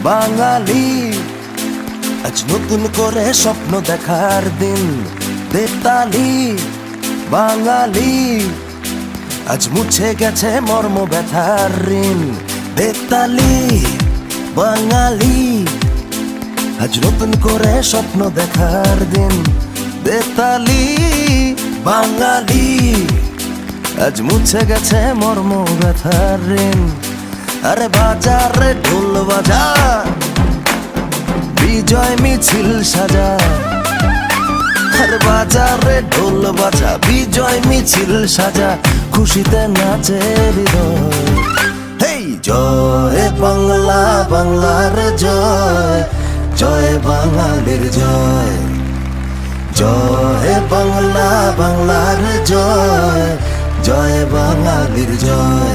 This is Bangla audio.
বাঙালি আজ নতুন করে স্বপ্ন দেখার দিন। বেতালি বাঙালি আজ মুছে গেছে মর্ম ব্যথার ঋণ। বেতালি বাঙালি আজ নতুন করে স্বপ্ন দেখার দিন। বেতালি বাঙালি আজ মুছে গেছে মর্ম ব্যথার ঋণ। আরে বাজার রে ঢোল বাজা, বিজয় মিছিল সাজা। আরে বাজার রে ঢোল বাজা, বিজয় মিছিল সাজা, খুশিতে নাচে হৃদয়। হেই জয় বাংলা, বাংলার জয়, জয় বাঙালির জয়। জয় বাংলা, বাংলার জয়, জয় বাঙালির জয়।